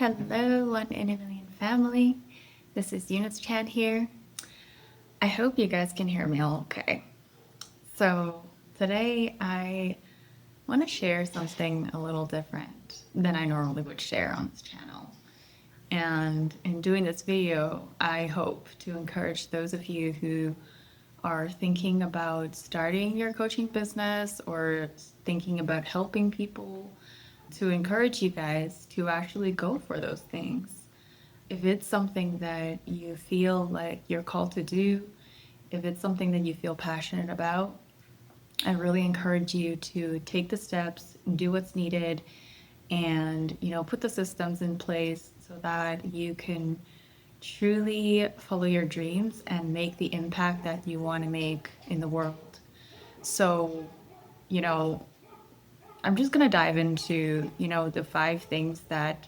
Hello, One in a Million family. This is Eunice Chad here. I hope you guys can hear me all okay. So, today I want to share something a little different than I normally would share on this channel. And in doing this video, I hope to encourage those of you who are thinking about starting your coaching business or thinking about helping people, to encourage you guys to actually go for those things. If it's something that you feel like you're called to do, if it's something that you feel passionate about, I really encourage you to take the steps, do what's needed, and put the systems in place so that you can truly follow your dreams and make the impact that you want to make in the world. So, you know, I'm just going to dive into, the 5 things that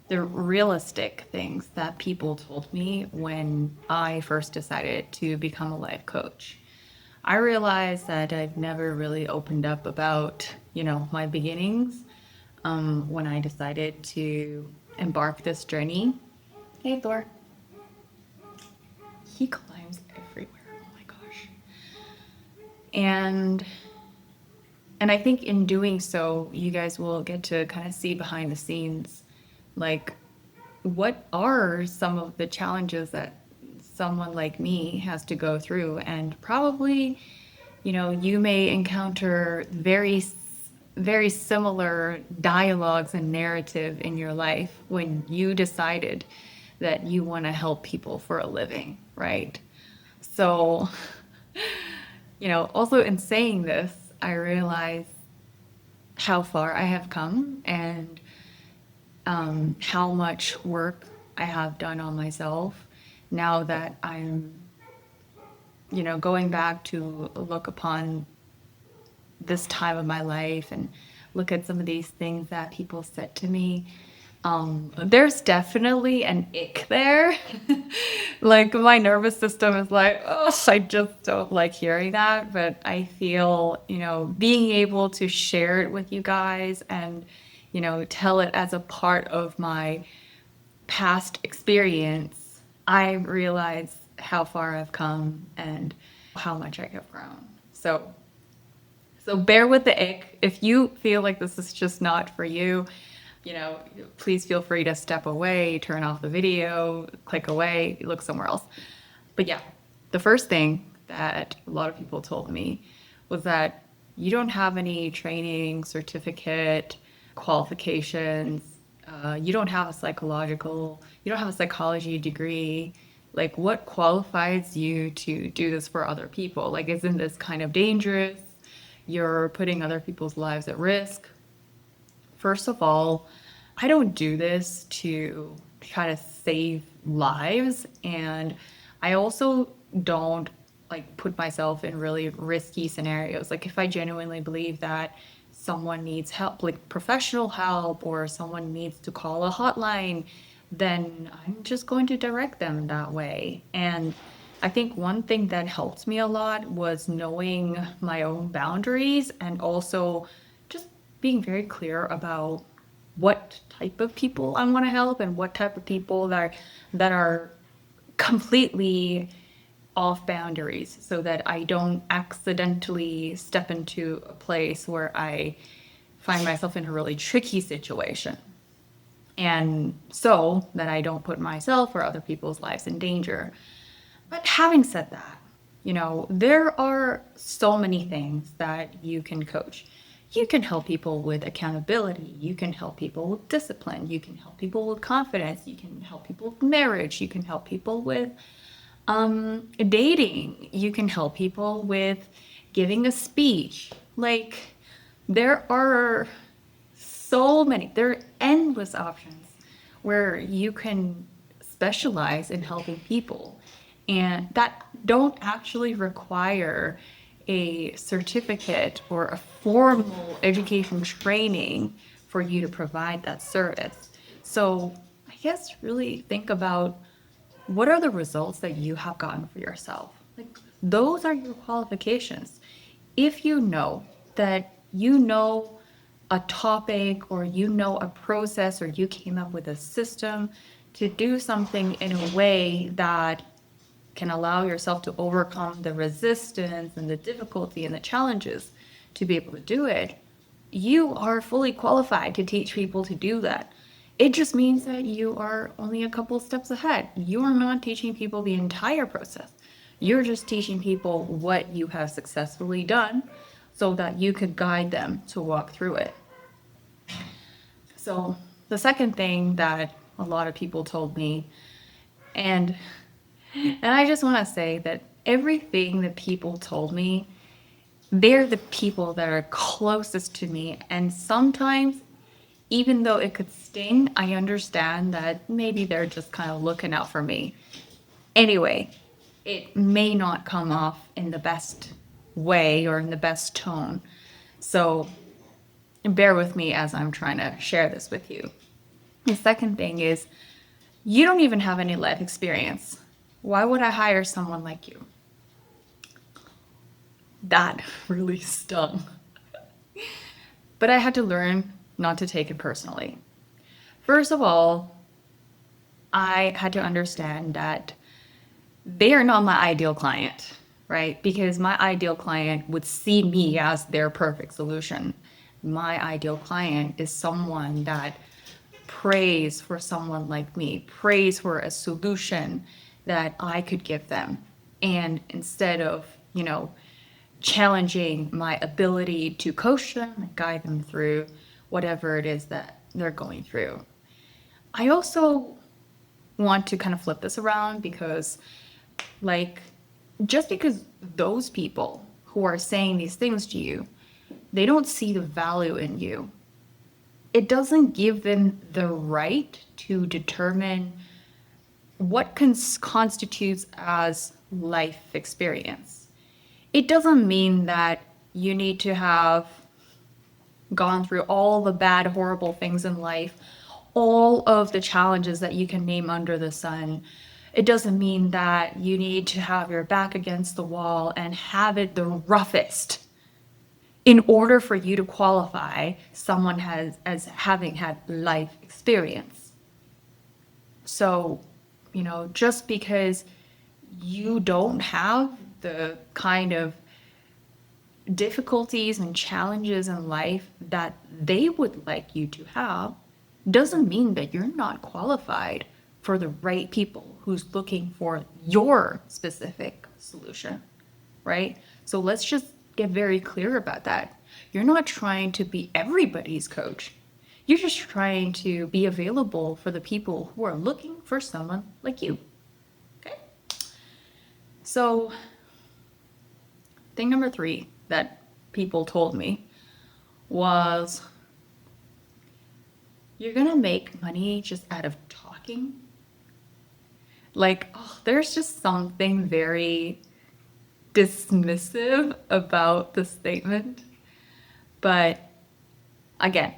the realistic things that people told me when I first decided to become a life coach. I realized that I've never really opened up about, my beginnings when I decided to embark this journey. Hey, Thor. He climbs everywhere. Oh my gosh. And and I think in doing so, you guys will get to kind of see behind the scenes, like what are some of the challenges that someone like me has to go through. And probably, you may encounter very similar dialogues and narrative in your life when you decided that you want to help people for a living, right? So, also in saying this, I realize how far I have come and how much work I have done on myself now that I'm, going back to look upon this time of my life and look at some of these things that people said to me. There's definitely an ick there. Like my nervous system is like, oh, I just don't like hearing that. But I feel, being able to share it with you guys and, tell it as a part of my past experience, I realize how far I've come and how much I have grown. So bear with the ick. If you feel like this is just not for you, please feel free to step away, turn off the video, click away, look somewhere else. But yeah, the first thing that a lot of people told me was that you don't have any training, certificate, qualifications. You don't have you don't have a psychology degree. Like, what qualifies you to do this for other people? Like, isn't this kind of dangerous? You're putting other people's lives at risk. First of all, I don't do this to try to save lives. And I also don't like put myself in really risky scenarios. Like if I genuinely believe that someone needs help, like professional help, or someone needs to call a hotline, then I'm just going to direct them that way. And I think one thing that helped me a lot was knowing my own boundaries and also just being very clear about what type of people I want to help and what type of people that are completely off boundaries so that I don't accidentally step into a place where I find myself in a really tricky situation. And so that I don't put myself or other people's lives in danger. But having said that, there are so many things that you can coach. You can help people with accountability. You can help people with discipline. You can help people with confidence. You can help people with marriage. You can help people with dating. You can help people with giving a speech. Like, there are there are endless options where you can specialize in helping people and that don't actually require a certificate or a formal education training for you to provide that service. So I guess really think about what are the results that you have gotten for yourself. Like those are your qualifications. If you know that a topic or you know a process or you came up with a system to do something in a way that can allow yourself to overcome the resistance and the difficulty and the challenges to be able to do it, you are fully qualified to teach people to do that. It just means that you are only a couple steps ahead. You are not teaching people the entire process. You're just teaching people what you have successfully done so that you could guide them to walk through it. So, the second thing that a lot of people told me, and I just want to say that everything that people told me, they're the people that are closest to me. And sometimes, even though it could sting, I understand that maybe they're just kind of looking out for me. Anyway, it may not come off in the best way or in the best tone. So bear with me as I'm trying to share this with you. The second thing is, you don't even have any life experience. Why would I hire someone like you? That really stung. But I had to learn not to take it personally. First of all, I had to understand that they are not my ideal client, right? Because my ideal client would see me as their perfect solution. My ideal client is someone that prays for someone like me, prays for a solution that I could give them. And instead of, challenging my ability to coach them and guide them through whatever it is that they're going through. I also want to kind of flip this around because, just because those people who are saying these things to you, they don't see the value in you, it doesn't give them the right to determine what constitutes as life experience. It doesn't mean that you need to have gone through all the bad, horrible things in life, all of the challenges that you can name under the sun. It doesn't mean that you need to have your back against the wall and have it the roughest in order for you to qualify someone as having had life experience. So, just because you don't have the kind of difficulties and challenges in life that they would like you to have doesn't mean that you're not qualified for the right people who's looking for your specific solution, right? So let's just get very clear about that. You're not trying to be everybody's coach. You're just trying to be available for the people who are looking for someone like you. Okay? So, thing number 3 that people told me was, you're gonna make money just out of talking. There's just something very dismissive about the statement. But again,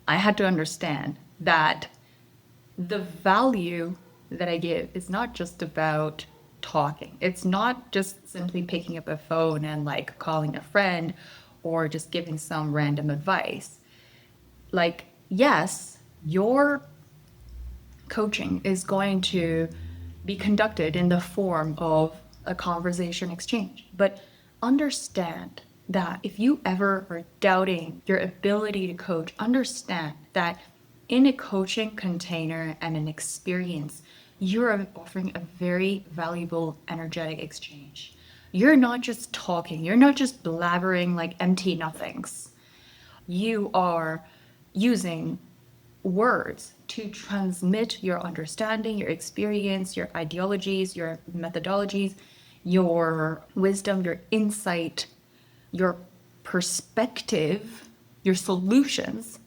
I had to understand that the value that I give is not just about talking. It's not just simply picking up a phone and calling a friend or just giving some random advice. Yes, your coaching is going to be conducted in the form of a conversation exchange, but understand that if you ever are doubting your ability to coach, understand that in a coaching container and an experience, you're offering a very valuable energetic exchange. You're not just talking, you're not just blabbering like empty nothings. You are using words to transmit your understanding, your experience, your ideologies, your methodologies, your wisdom, your insight, your perspective, your solutions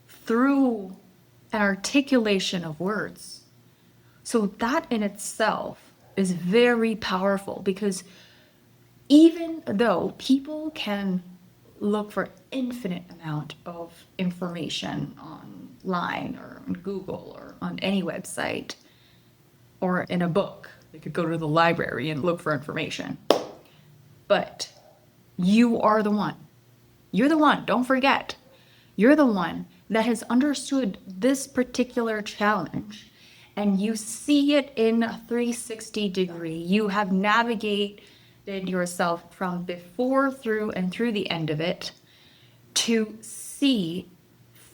through an articulation of words. So that in itself is very powerful, because even though people can look for infinite amount of information online or on Google or on any website or in a book, they could go to the library and look for information. But you are the one. You're the one. Don't forget. You're the one that has understood this particular challenge and you see it in a 360 degree. You have navigated yourself from before, through, and through the end of it to see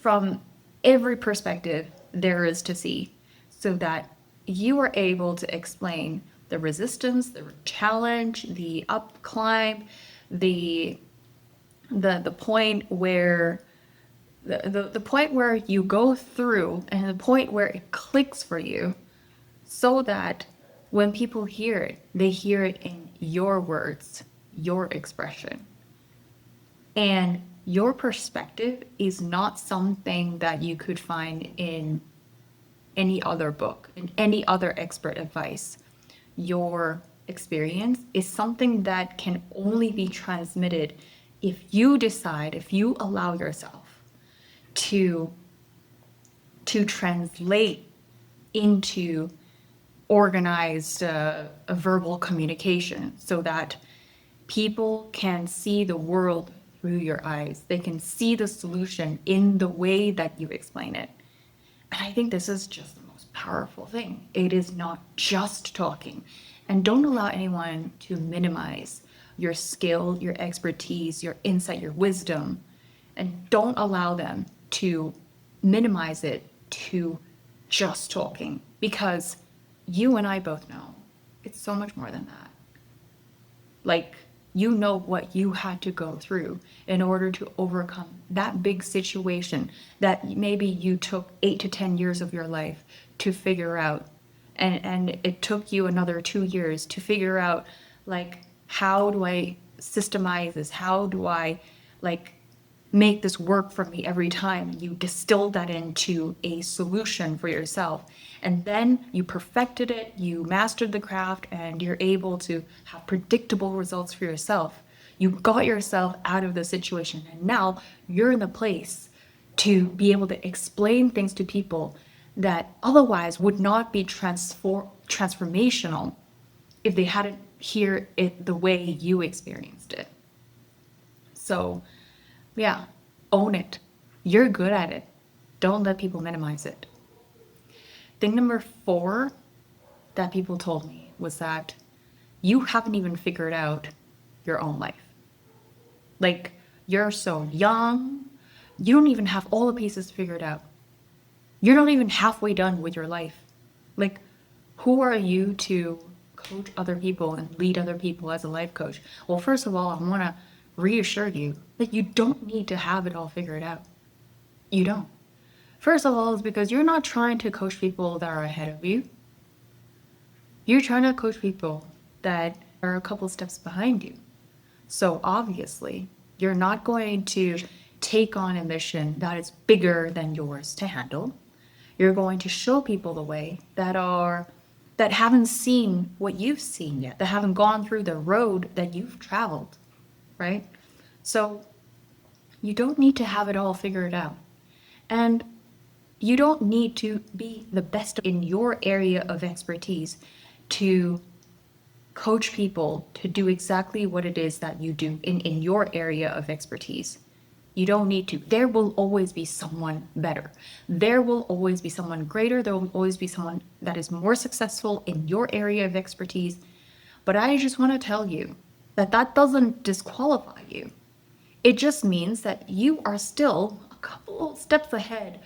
from every perspective there is to see, so that you are able to explain the resistance, the challenge, the up climb, the point where the point where you go through and the point where it clicks for you, so that when people hear it, they hear it in your words, your expression. And your perspective is not something that you could find in any other book, in any other expert advice. Your experience is something that can only be transmitted if you decide, if you allow yourself to translate into organized a verbal communication, so that people can see the world through your eyes. They can see the solution in the way that you explain it. And I think this is just the most powerful thing. It is not just talking. And don't allow anyone to minimize your skill, your expertise, your insight, your wisdom. And don't allow them to minimize it to just talking, because you and I both know it's so much more than that. Like, you know what you had to go through in order to overcome that big situation that maybe you took 8 to 10 years of your life to figure out. And it took you another 2 years to figure out, like, how do I systemize this? How do I, like, make this work for me every time? You distilled that into a solution for yourself. And then you perfected it, you mastered the craft, and you're able to have predictable results for yourself. You got yourself out of the situation, and now you're in the place to be able to explain things to people that otherwise would not be transformational if they hadn't hear it the way you experienced it. So, yeah, own it. You're good at it. Don't let people minimize it. Thing number 4 that people told me was that you haven't even figured out your own life. Like, you're so young, you don't even have all the pieces figured out. You're not even halfway done with your life. Like, who are you to coach other people and lead other people as a life coach? Well, first of all, I want to reassure you that you don't need to have it all figured out. You don't. First of all, it's because you're not trying to coach people that are ahead of you. You're trying to coach people that are a couple steps behind you. So obviously, you're not going to take on a mission that is bigger than yours to handle. You're going to show people the way that haven't seen what you've seen yet, that haven't gone through the road that you've traveled, right? So you don't need to have it all figured out. And you don't need to be the best in your area of expertise to coach people to do exactly what it is that you do in your area of expertise. You don't need to. There will always be someone better. There will always be someone greater. There will always be someone that is more successful in your area of expertise. But I just want to tell you that that doesn't disqualify you. It just means that you are still a couple steps ahead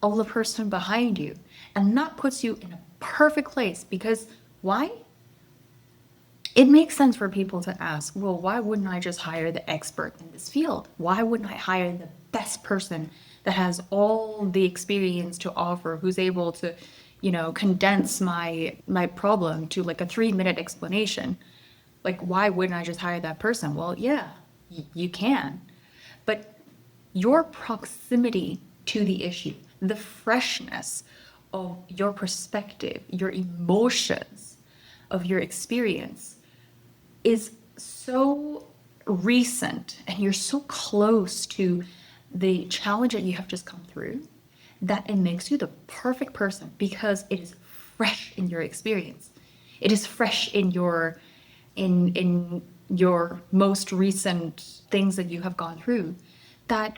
of the person behind you. And that puts you in a perfect place, because why? It makes sense for people to ask, well, why wouldn't I just hire the expert in this field? Why wouldn't I hire the best person that has all the experience to offer, who's able to, condense my problem to like a 3-minute explanation? Like, why wouldn't I just hire that person? Well, yeah, you can. But your proximity to the issue, the freshness of your perspective, your emotions, of your experience is so recent, and you're so close to the challenge that you have just come through, that it makes you the perfect person, because it is fresh in your experience. It is fresh in your most recent things that you have gone through, that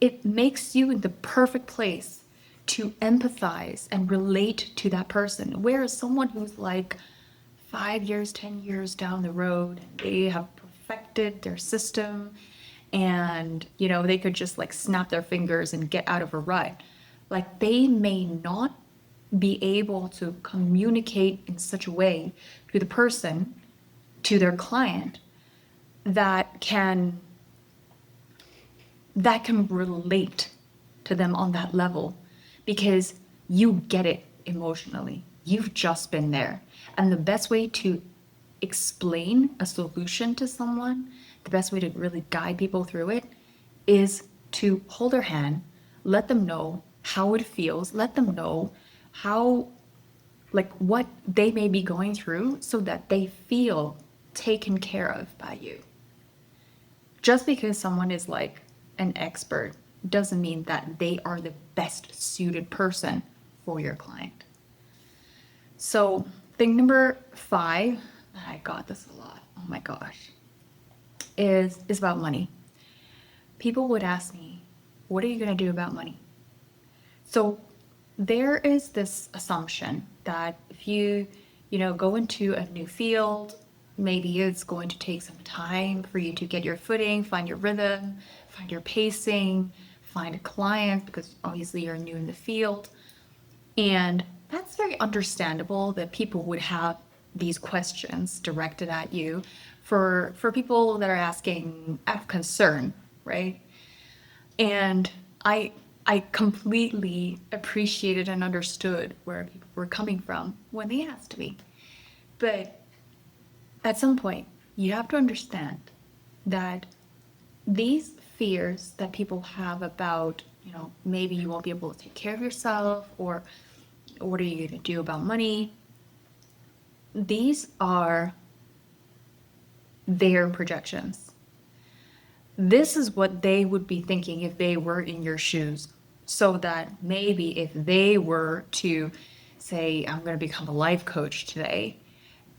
it makes you in the perfect place to empathize and relate to that person. Whereas someone who's like 5 years, 10 years down the road, they have perfected their system and, they could just like snap their fingers and get out of a rut. Like they may not be able to communicate in such a way to the person, to their client, that can relate to them on that level because you get it emotionally. You've just been there. And the best way to explain a solution to someone, the best way to really guide people through it is to hold their hand, let them know how it feels, let them know how, like, what they may be going through so that they feel taken care of by you. Just because someone is like an expert doesn't mean that they are the best suited person for your client. So, thing number 5, I got this a lot, oh my gosh, is about money. People would ask me, what are you going to do about money? So, there is this assumption that if you go into a new field, maybe it's going to take some time for you to get your footing, find your rhythm, find your pacing, find a client, because obviously you're new in the field. And that's very understandable that people would have these questions directed at you for people that are asking out of concern, right? And I completely appreciated and understood where people were coming from when they asked me. But at some point, you have to understand that these fears that people have about, maybe you won't be able to take care of yourself, or what are you going to do about money? These are their projections. This is what they would be thinking if they were in your shoes. So that maybe if they were to say, I'm going to become a life coach today,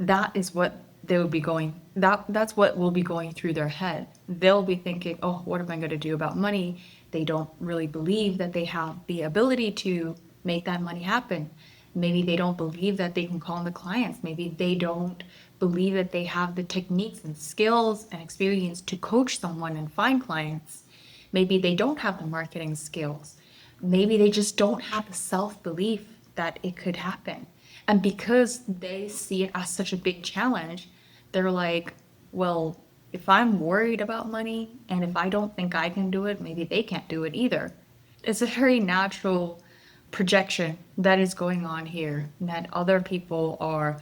that is what they would be going, that's what will be going through their head. They'll be thinking, oh, what am I going to do about money? They don't really believe that they have the ability to make that money happen. Maybe they don't believe that they can call in the clients. Maybe they don't believe that they have the techniques and skills and experience to coach someone and find clients. Maybe they don't have the marketing skills. Maybe they just don't have the self-belief that it could happen. And because they see it as such a big challenge, they're like, well, if I'm worried about money and if I don't think I can do it, maybe they can't do it either. It's a very natural projection that is going on here, that other people are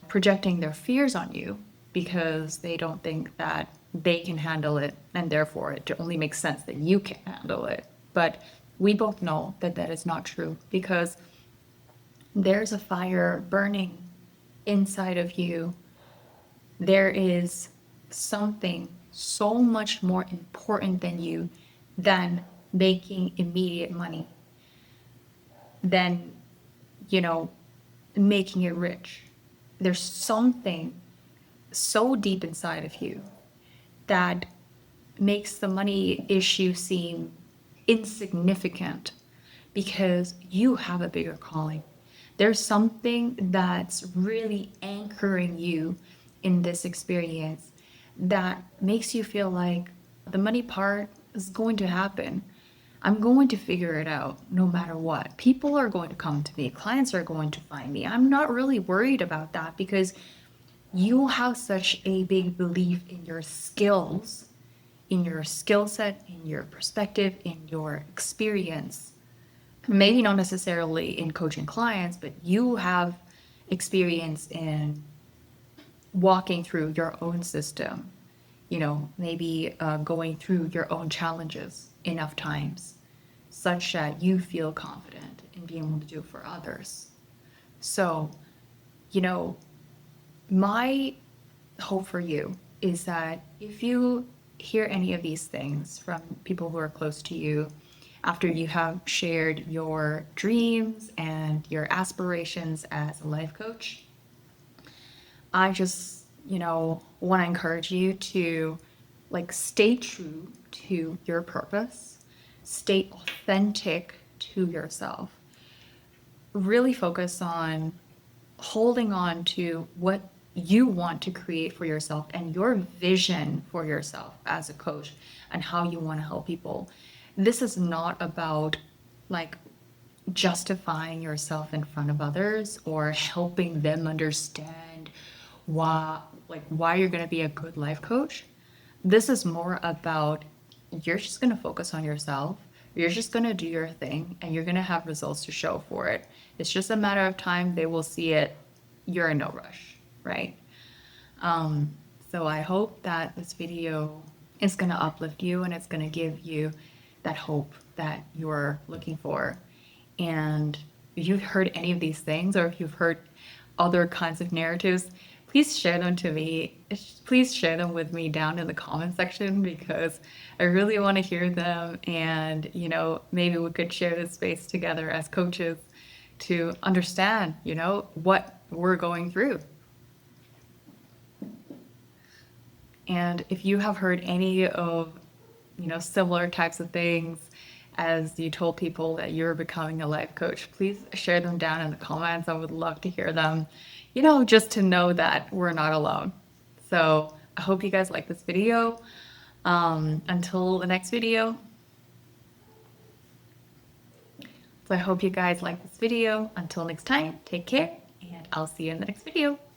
projecting their fears on you because they don't think that they can handle it, and therefore it only makes sense that you can handle it. But we both know that that is not true because there's a fire burning inside of you. There is something so much more important than you than making immediate money, than, making it rich. There's something so deep inside of you that makes the money issue seem insignificant because you have a bigger calling. There's something that's really anchoring you in this experience that makes you feel like the money part is going to happen. I'm going to figure it out no matter what. People are going to come to me, clients are going to find me. I'm not really worried about that because you have such a big belief in your skills, in your skill set, in your perspective, in your experience. Maybe not necessarily in coaching clients, but you have experience in walking through your own system, maybe going through your own challenges enough times such that you feel confident in being able to do it for others. So, my hope for you is that if you hear any of these things from people who are close to you, after you have shared your dreams and your aspirations as a life coach, I just, want to encourage you to stay true to your purpose, stay authentic to yourself. Really focus on holding on to what you want to create for yourself and your vision for yourself as a coach and how you want to help people. This is not about like justifying yourself in front of others or helping them understand why you're going to be a good life coach. This is more about you're just going to focus on yourself. You're just going to do your thing and you're going to have results to show for it. It's just a matter of time. They will see it. You're in no rush, right? So I hope that this video is going to uplift you and it's going to give you that hope that you're looking for. And if you've heard any of these things or if you've heard other kinds of narratives, please share them to me. Please share them with me down in the comment section because I really want to hear them. And, maybe we could share this space together as coaches to understand, what we're going through. And if you have heard any of, similar types of things as you told people that you're becoming a life coach, please share them down in the comments. I would love to hear them, just to know that we're not alone. So I hope you guys like this video. Until the next video. So I hope you guys like this video. Until next time, take care, and I'll see you in the next video.